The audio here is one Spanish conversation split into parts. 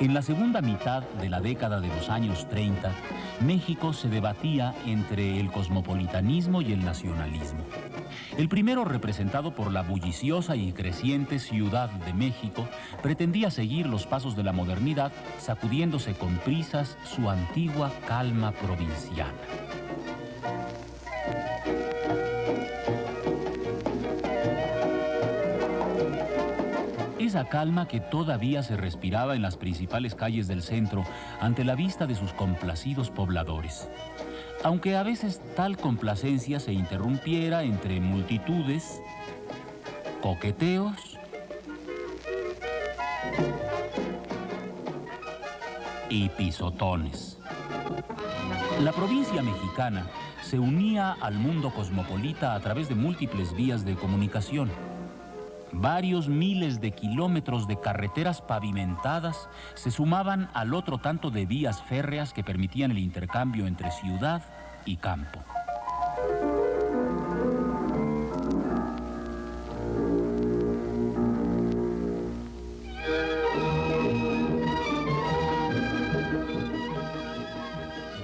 En la segunda mitad de la década de los años 30, México se debatía entre el cosmopolitanismo y el nacionalismo. El primero, representado por la bulliciosa y creciente Ciudad de México, pretendía seguir los pasos de la modernidad, sacudiéndose con prisas su antigua calma provinciana. Esa calma que todavía se respiraba en las principales calles del centro ante la vista de sus complacidos pobladores. Aunque a veces tal complacencia se interrumpiera entre multitudes, coqueteos y pisotones. La provincia mexicana se unía al mundo cosmopolita a través de múltiples vías de comunicación. Varios miles de kilómetros de carreteras pavimentadas se sumaban al otro tanto de vías férreas que permitían el intercambio entre ciudad y campo.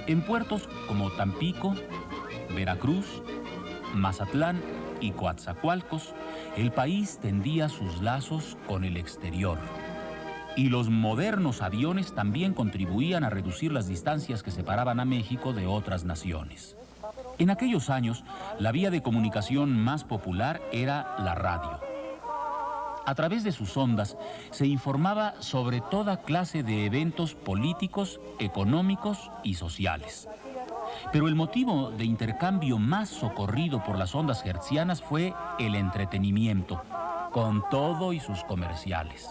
En puertos como Tampico, Veracruz, Mazatlán y Coatzacoalcos, el país tendía sus lazos con el exterior. Y los modernos aviones también contribuían a reducir las distancias que separaban a México de otras naciones. En aquellos años, la vía de comunicación más popular era la radio. A través de sus ondas se informaba sobre toda clase de eventos políticos, económicos y sociales. Pero el motivo de intercambio más socorrido por las ondas hertzianas fue el entretenimiento, con todo y sus comerciales.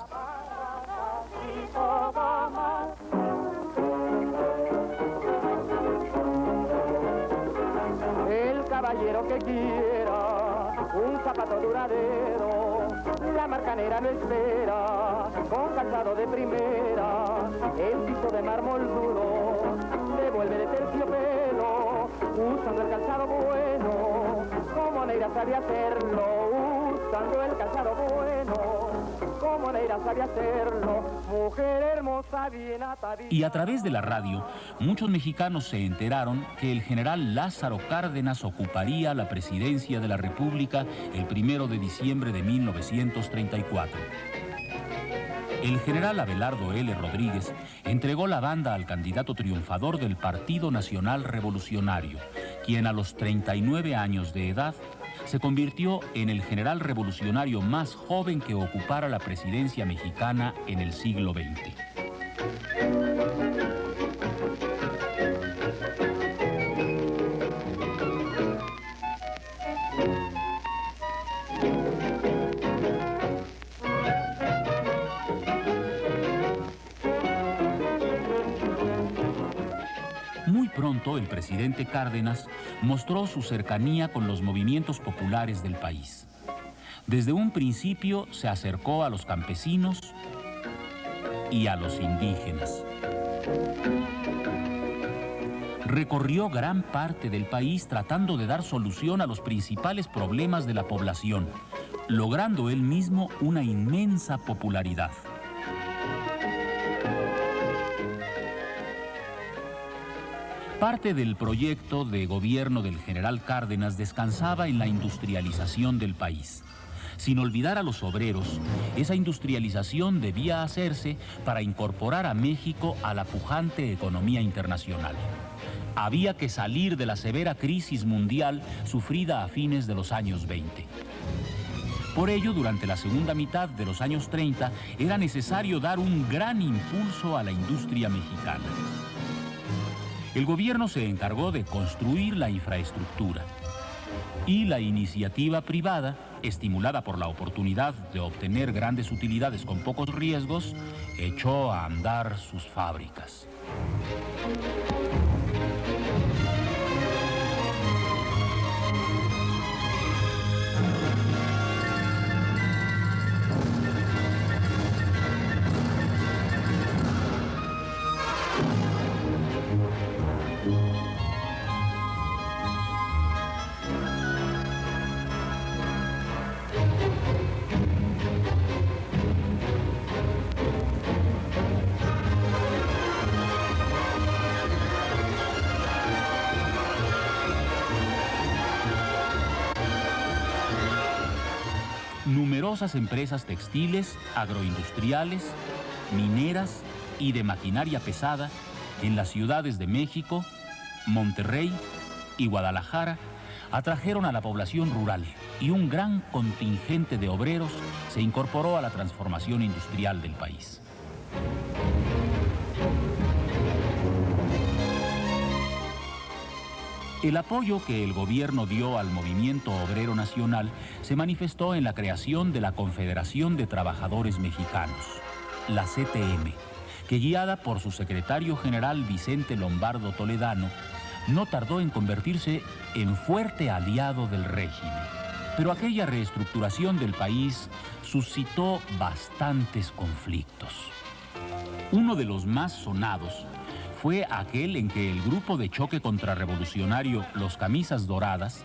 El caballero que quiera un zapato duradero, la marcanera no espera, con calzado de primera, el piso de mármol duro, devuelve de terciopelo, usando el calzado bueno, como Neira sabe hacerlo, usando el calzado bueno, como Neira sabe hacerlo, mujer hermosa bien atadita. Y a través de la radio, muchos mexicanos se enteraron que el general Lázaro Cárdenas ocuparía la presidencia de la República el 1 de diciembre de 1934. El general Abelardo L. Rodríguez entregó la banda al candidato triunfador del Partido Nacional Revolucionario, quien a los 39 años de edad se convirtió en el general revolucionario más joven que ocupara la presidencia mexicana en el siglo XX. Muy pronto, el presidente Cárdenas mostró su cercanía con los movimientos populares del país. Desde un principio se acercó a los campesinos y a los indígenas. Recorrió gran parte del país tratando de dar solución a los principales problemas de la población, logrando él mismo una inmensa popularidad. Parte del proyecto de gobierno del general Cárdenas descansaba en la industrialización del país. Sin olvidar a los obreros, esa industrialización debía hacerse para incorporar a México a la pujante economía internacional. Había que salir de la severa crisis mundial sufrida a fines de los años 20. Por ello, durante la segunda mitad de los años 30, era necesario dar un gran impulso a la industria mexicana. El gobierno se encargó de construir la infraestructura y la iniciativa privada, estimulada por la oportunidad de obtener grandes utilidades con pocos riesgos, echó a andar sus fábricas. numerosas empresas textiles, agroindustriales, mineras y de maquinaria pesada en las ciudades de México, Monterrey y Guadalajara atrajeron a la población rural y un gran contingente de obreros se incorporó a la transformación industrial del país. El apoyo que el gobierno dio al movimiento obrero nacional se manifestó en la creación de la Confederación de Trabajadores Mexicanos, la CTM, que guiada por su secretario general Vicente Lombardo Toledano, no tardó en convertirse en fuerte aliado del régimen. Pero aquella reestructuración del país suscitó bastantes conflictos. Uno de los más sonados fue aquel en que el grupo de choque contrarrevolucionario Los Camisas Doradas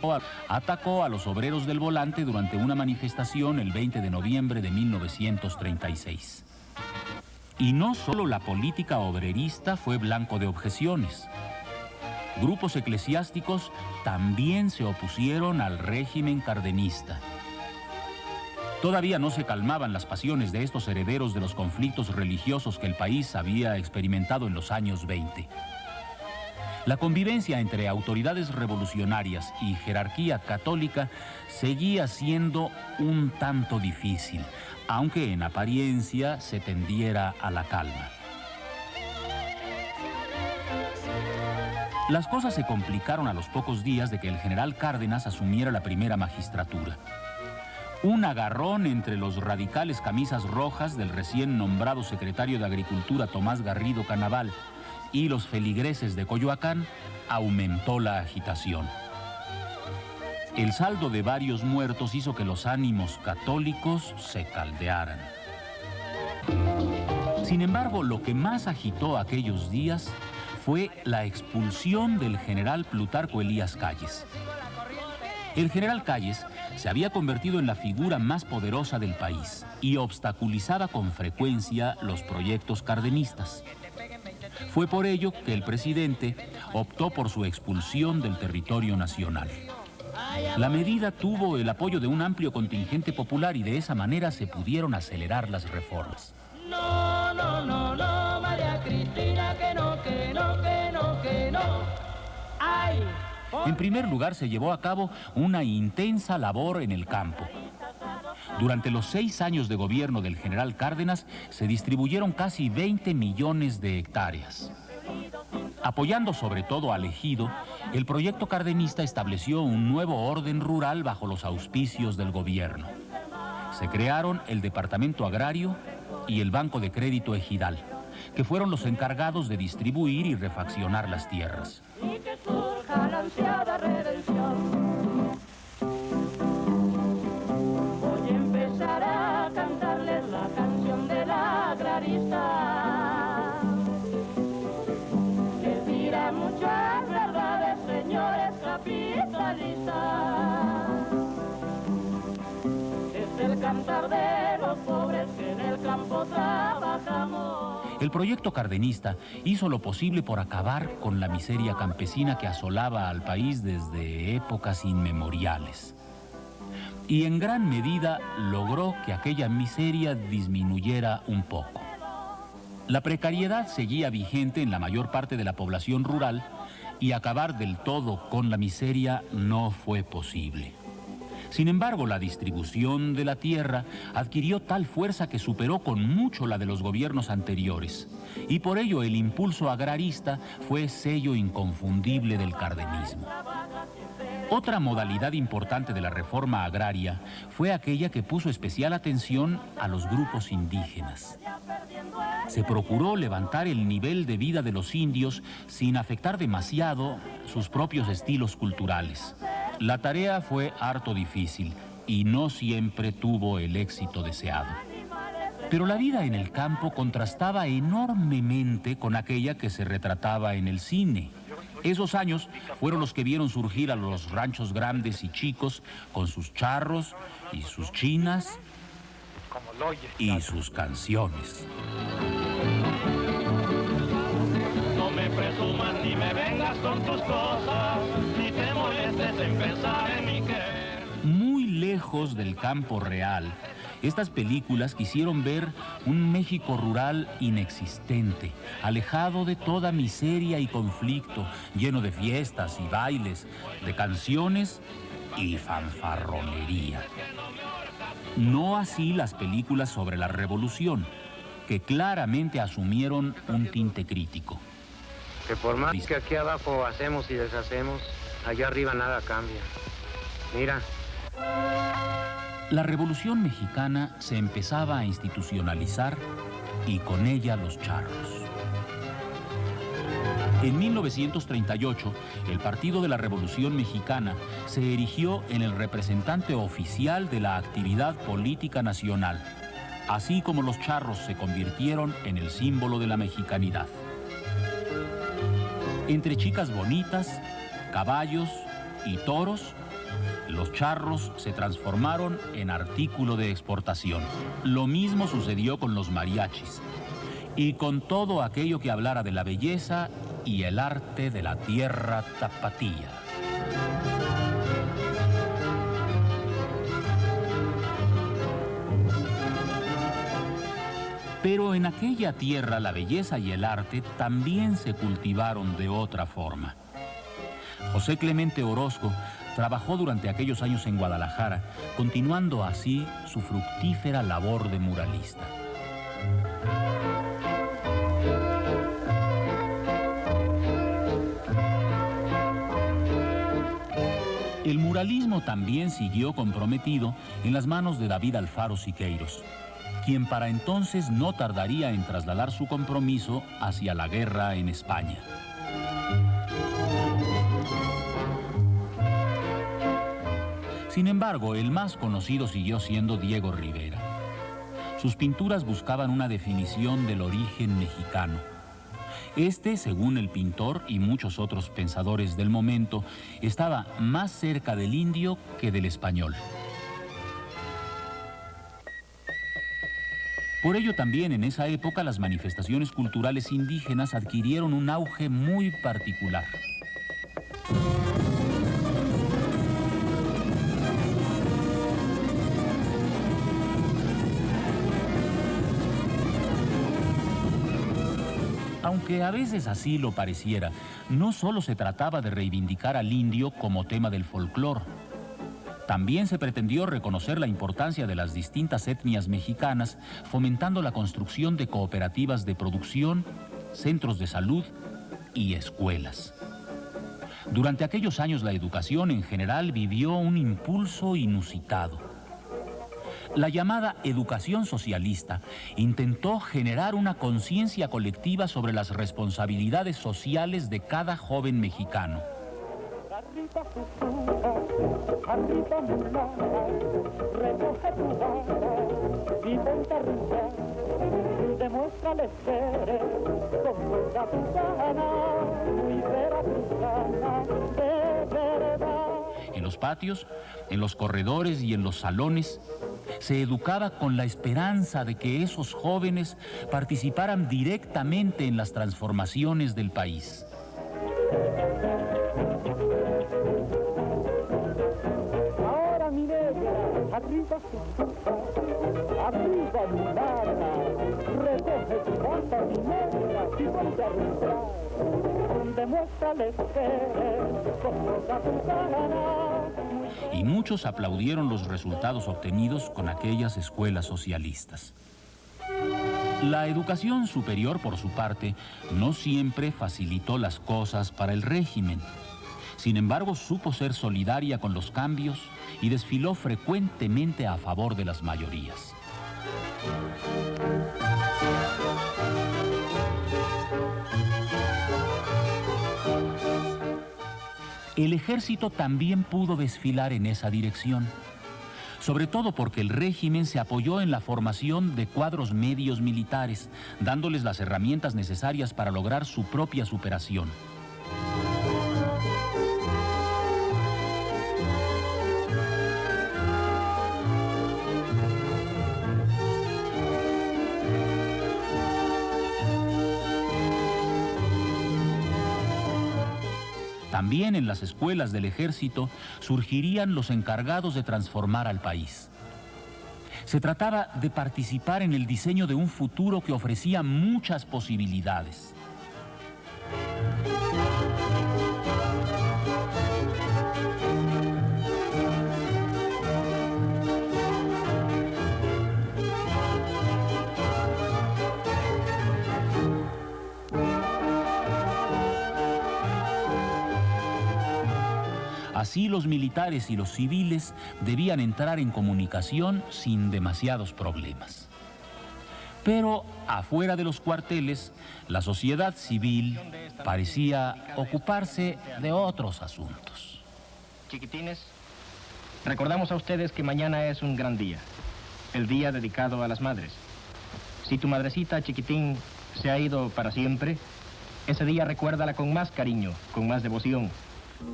atacó a los obreros del Volante durante una manifestación el 20 de noviembre de 1936. Y no solo la política obrerista fue blanco de objeciones. Grupos eclesiásticos también se opusieron al régimen cardenista. Todavía no se calmaban las pasiones de estos herederos de los conflictos religiosos que el país había experimentado en los años 20. La convivencia entre autoridades revolucionarias y jerarquía católica seguía siendo un tanto difícil, aunque en apariencia se tendiera a la calma. Las cosas se complicaron a los pocos días de que el general Cárdenas asumiera la primera magistratura. Un agarrón entre los radicales camisas rojas del recién nombrado secretario de Agricultura Tomás Garrido Canaval y los feligreses de Coyoacán aumentó la agitación. El saldo de varios muertos hizo que los ánimos católicos se caldearan. Sin embargo, lo que más agitó aquellos días fue la expulsión del general Plutarco Elías Calles. El general Calles se había convertido en la figura más poderosa del país y obstaculizaba con frecuencia los proyectos cardenistas. Fue por ello que el presidente optó por su expulsión del territorio nacional. La medida tuvo el apoyo de un amplio contingente popular y de esa manera se pudieron acelerar las reformas. No, no, no, no, María Cristina, que no, que no, que no, que no. ¡Ay! En primer lugar, se llevó a cabo una intensa labor en el campo. Durante los 6 años de gobierno del general Cárdenas, se distribuyeron casi 20 millones de hectáreas. Apoyando sobre todo al ejido, el proyecto cardenista estableció un nuevo orden rural bajo los auspicios del gobierno. Se crearon el Departamento Agrario y el Banco de Crédito Ejidal, que fueron los encargados de distribuir y refaccionar las tierras. Y que surja la ansiada redención. Voy a empezar a cantarles la canción del agrarista, que dirá muchas verdades, señores capitalistas. Es el cantar de los pobres que en el campo trabajamos. El proyecto cardenista hizo lo posible por acabar con la miseria campesina que asolaba al país desde épocas inmemoriales. Y en gran medida logró que aquella miseria disminuyera un poco. La precariedad seguía vigente en la mayor parte de la población rural y acabar del todo con la miseria no fue posible. Sin embargo, la distribución de la tierra adquirió tal fuerza que superó con mucho la de los gobiernos anteriores, y por ello el impulso agrarista fue sello inconfundible del cardenismo. Otra modalidad importante de la reforma agraria fue aquella que puso especial atención a los grupos indígenas. Se procuró levantar el nivel de vida de los indios sin afectar demasiado sus propios estilos culturales. La tarea fue harto difícil y no siempre tuvo el éxito deseado. Pero la vida en el campo contrastaba enormemente con aquella que se retrataba en el cine. Esos años fueron los que vieron surgir a los ranchos grandes y chicos con sus charros y sus chinas y sus canciones. No me presumas ni me vengas con tus cosas, ni te molestes en pensar en mi querer. Muy lejos del campo real Estas películas quisieron ver un México rural inexistente, alejado de toda miseria y conflicto, lleno de fiestas y bailes, de canciones y fanfarronería. No así las películas sobre la revolución, que claramente asumieron un tinte crítico. Que por más que aquí abajo hacemos y deshacemos, allá arriba nada cambia. Mira. La Revolución Mexicana se empezaba a institucionalizar y con ella los charros. En 1938, el Partido de la Revolución Mexicana se erigió en el representante oficial de la actividad política nacional, así como los charros se convirtieron en el símbolo de la mexicanidad. Entre chicas bonitas, caballos y toros, los charros se transformaron en artículo de exportación. Lo mismo sucedió con los mariachis y con todo aquello que hablara de la belleza y el arte de la tierra tapatía. Pero en aquella tierra la belleza y el arte también se cultivaron de otra forma. José Clemente Orozco trabajó durante aquellos años en Guadalajara, continuando así su fructífera labor de muralista. El muralismo también siguió comprometido en las manos de David Alfaro Siqueiros, quien para entonces no tardaría en trasladar su compromiso hacia la guerra en España. Sin embargo, el más conocido siguió siendo Diego Rivera. Sus pinturas buscaban una definición del origen mexicano. Este, según el pintor y muchos otros pensadores del momento, estaba más cerca del indio que del español. Por ello también en esa época las manifestaciones culturales indígenas adquirieron un auge muy particular. Aunque a veces así lo pareciera, no solo se trataba de reivindicar al indio como tema del folclore. También se pretendió reconocer la importancia de las distintas etnias mexicanas, fomentando la construcción de cooperativas de producción, centros de salud y escuelas. Durante aquellos años la educación en general vivió un impulso inusitado. La llamada educación socialista intentó generar una conciencia colectiva sobre las responsabilidades sociales de cada joven mexicano. En los patios, en los corredores y en los salones, se educaba con la esperanza de que esos jóvenes participaran directamente en las transformaciones del país. Ahora mi negra, arriba mi lana, recoge tu bata, mi negra, y ponte a rumbar, demuéstrales que eres con toda tu gana. Y muchos aplaudieron los resultados obtenidos con aquellas escuelas socialistas. La educación superior, por su parte, no siempre facilitó las cosas para el régimen. Sin embargo, supo ser solidaria con los cambios y desfiló frecuentemente a favor de las mayorías. El ejército también pudo desfilar en esa dirección, sobre todo porque el régimen se apoyó en la formación de cuadros medios militares, dándoles las herramientas necesarias para lograr su propia superación. También en las escuelas del ejército surgirían los encargados de transformar al país. Se trataba de participar en el diseño de un futuro que ofrecía muchas posibilidades. Así los militares y los civiles debían entrar en comunicación sin demasiados problemas. Pero afuera de los cuarteles, la sociedad civil parecía ocuparse de otros asuntos. Chiquitines, recordamos a ustedes que mañana es un gran día, el día dedicado a las madres. Si tu madrecita, chiquitín, se ha ido para siempre, ese día recuérdala con más cariño, con más devoción.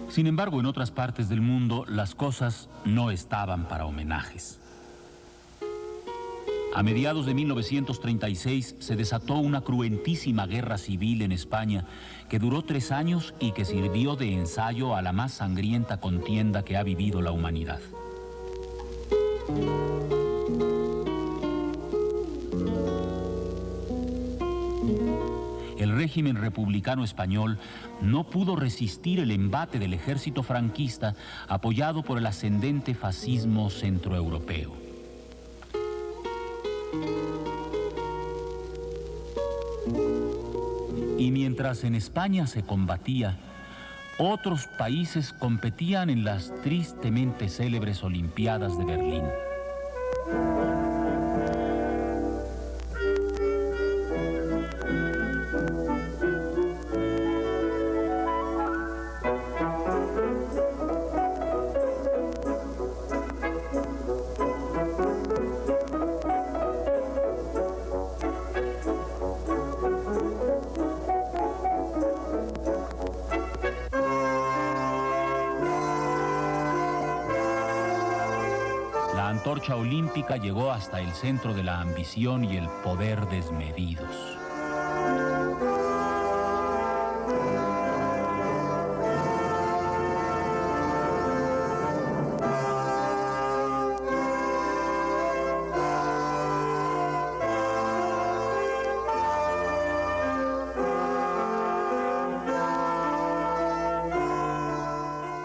Sin embargo, en otras partes del mundo, las cosas no estaban para homenajes. A mediados de 1936 se desató una cruentísima guerra civil en España que duró 3 años y que sirvió de ensayo a la más sangrienta contienda que ha vivido la humanidad. El régimen republicano español no pudo resistir el embate del ejército franquista apoyado por el ascendente fascismo centroeuropeo. Y mientras en España se combatía, otros países competían en las tristemente célebres Olimpiadas de Berlín. La antorcha olímpica llegó hasta el centro de la ambición y el poder desmedidos.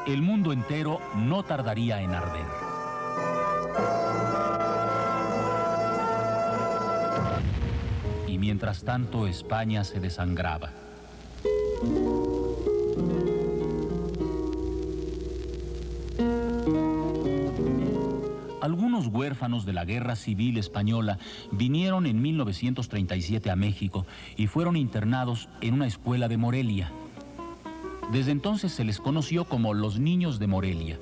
El mundo entero no tardaría en arder. Y mientras tanto, España se desangraba. Algunos huérfanos de la Guerra Civil Española vinieron en 1937 a México y fueron internados en una escuela de Morelia. Desde entonces se les conoció como los Niños de Morelia,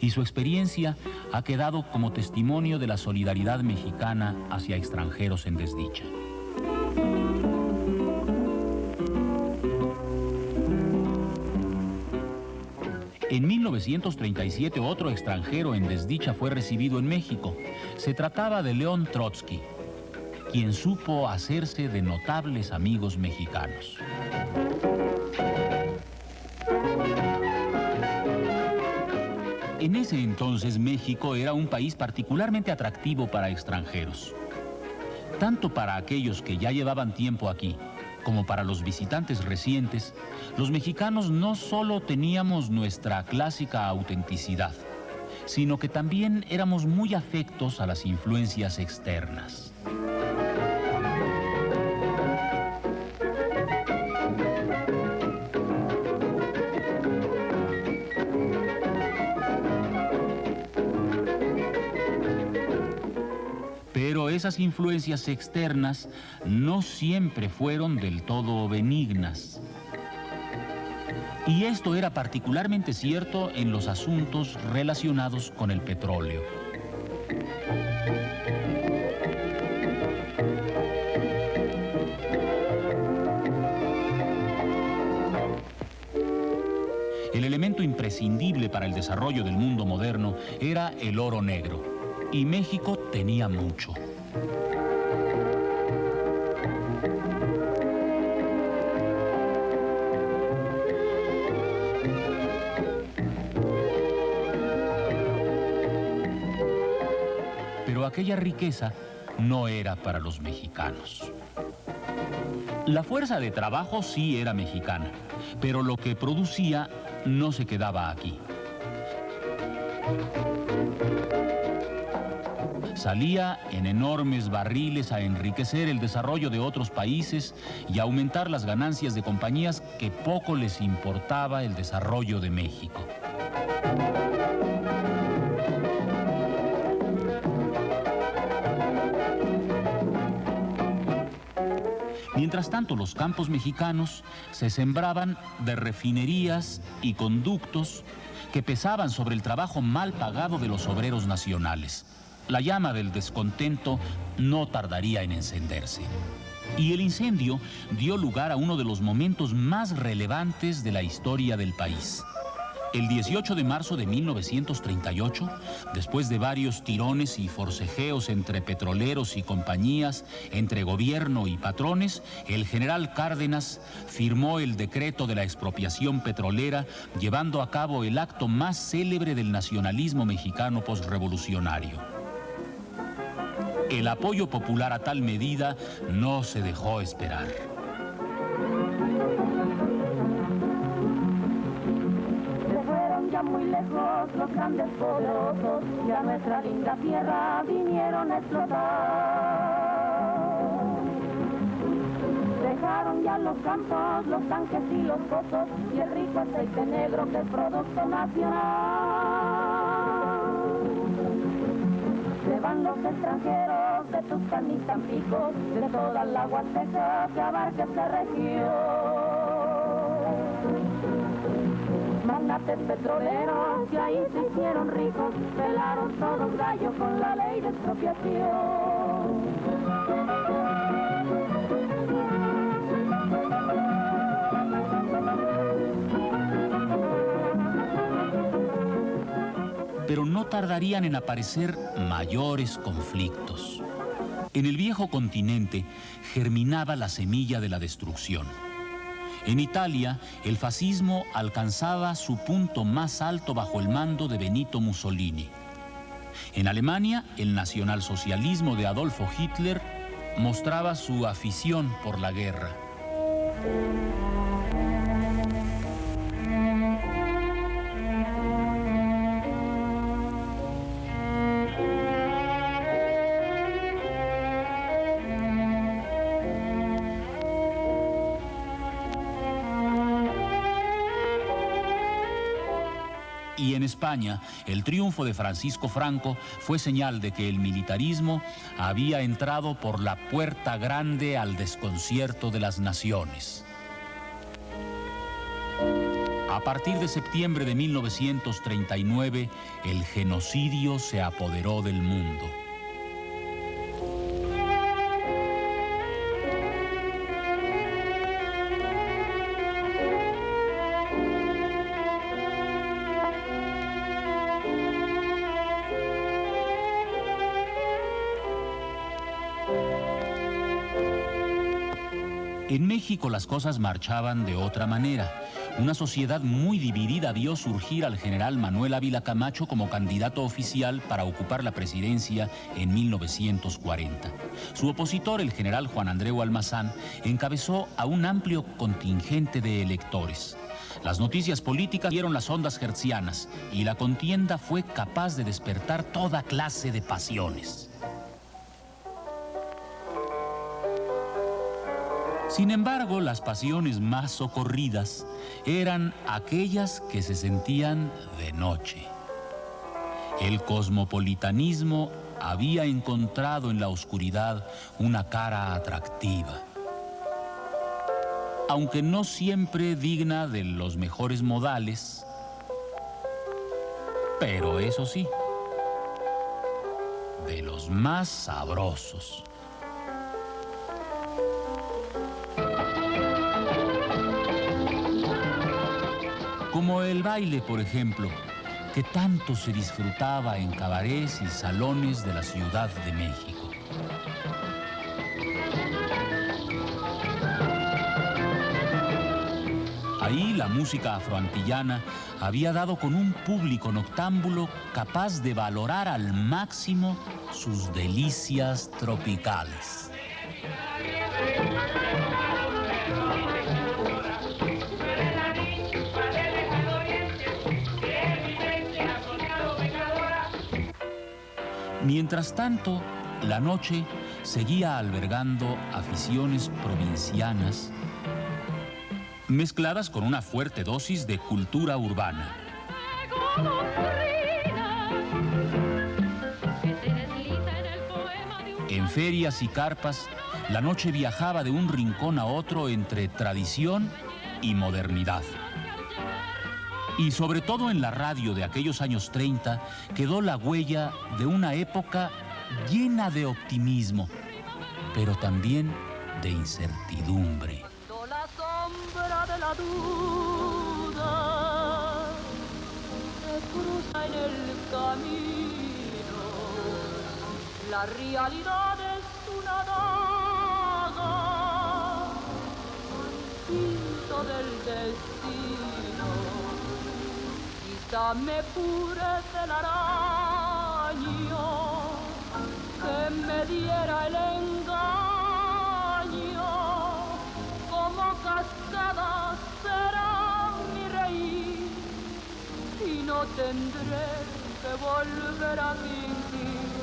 y su experiencia ha quedado como testimonio de la solidaridad mexicana hacia extranjeros en desdicha. En 1937 otro extranjero en desdicha fue recibido en México. Se trataba de León Trotsky, quien supo hacerse de notables amigos mexicanos. En ese entonces México era un país particularmente atractivo para extranjeros, tanto para aquellos que ya llevaban tiempo aquí, como para los visitantes recientes. Los mexicanos no solo teníamos nuestra clásica autenticidad, sino que también éramos muy afectos a las influencias externas. Pero esas influencias externas no siempre fueron del todo benignas. Y esto era particularmente cierto en los asuntos relacionados con el petróleo. El elemento imprescindible para el desarrollo del mundo moderno era el oro negro. Y México tenía mucho. Pero aquella riqueza no era para los mexicanos. La fuerza de trabajo sí era mexicana, pero lo que producía no se quedaba aquí. Salía en enormes barriles a enriquecer el desarrollo de otros países y a aumentar las ganancias de compañías que poco les importaba el desarrollo de México. Mientras tanto, los campos mexicanos se sembraban de refinerías y conductos que pesaban sobre el trabajo mal pagado de los obreros nacionales. La llama del descontento no tardaría en encenderse. Y el incendio dio lugar a uno de los momentos más relevantes de la historia del país. El 18 de marzo de 1938, después de varios tirones y forcejeos entre petroleros y compañías, entre gobierno y patrones, el general Cárdenas firmó el decreto de la expropiación petrolera, llevando a cabo el acto más célebre del nacionalismo mexicano posrevolucionario. El apoyo popular a tal medida no se dejó esperar. Muy lejos los grandes poderosos y a nuestra linda tierra vinieron a explotar. Dejaron ya los campos, los tanques y los pozos y el rico aceite negro que es producto nacional. Se van los extranjeros de Tuxpan y Tampico, de toda la Huasteca que abarca esta región. Magnates petroleros que ahí se hicieron ricos, pelaron todos gallos con la ley de expropiación. Pero no tardarían en aparecer mayores conflictos. En el viejo continente germinaba la semilla de la destrucción. En Italia, el fascismo alcanzaba su punto más alto bajo el mando de Benito Mussolini. En Alemania, el nacionalsocialismo de Adolfo Hitler mostraba su afición por la guerra. Y en España, el triunfo de Francisco Franco fue señal de que el militarismo había entrado por la puerta grande al desconcierto de las naciones. A partir de septiembre de 1939, el genocidio se apoderó del mundo. En México las cosas marchaban de otra manera. Una sociedad muy dividida vio surgir al general Manuel Ávila Camacho como candidato oficial para ocupar la presidencia en 1940. Su opositor, el general Juan Andreu Almazán, encabezó a un amplio contingente de electores. Las noticias políticas dieron las ondas hertzianas y la contienda fue capaz de despertar toda clase de pasiones. Sin embargo, las pasiones más socorridas eran aquellas que se sentían de noche. El cosmopolitanismo había encontrado en la oscuridad una cara atractiva. Aunque no siempre digna de los mejores modales, pero eso sí, de los más sabrosos. Como el baile, por ejemplo, que tanto se disfrutaba en cabarets y salones de la Ciudad de México. Ahí la la música afroantillana había dado con un público noctámbulo capaz de valorar al máximo sus delicias tropicales. Mientras tanto, la noche seguía albergando aficiones provincianas mezcladas con una fuerte dosis de cultura urbana. En ferias y carpas, la noche viajaba de un rincón a otro entre tradición y modernidad. Y sobre todo en la radio de aquellos años 30 quedó la huella de una época llena de optimismo, pero también de incertidumbre. La sombra de la duda se cruza en el camino, la realidad es una daga, instinto del destino, quizá me purece el araño que me diera el engaño, como cascada será mi reír y no tendré que volver a fingir.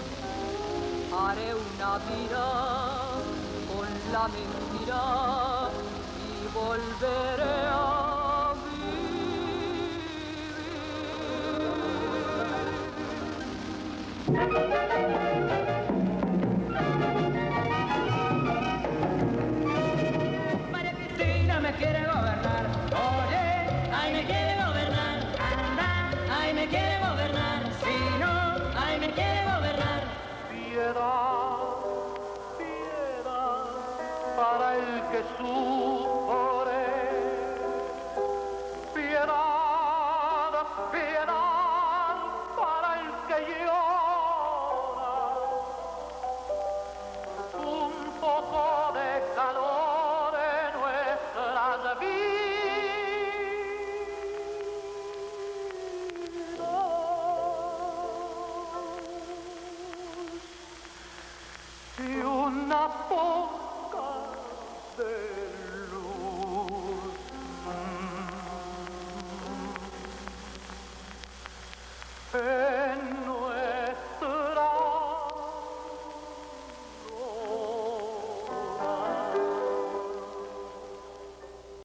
Haré una vida con la mentira y volveré a María Cristina me quiere gobernar, oye, ay me quiere gobernar, anda, ay me quiere gobernar, si no, ay me quiere gobernar. Piedad, piedad para el que sufre, piedad, piedad para el que llora, un poco de calor en nuestras vidas y una poca de luz.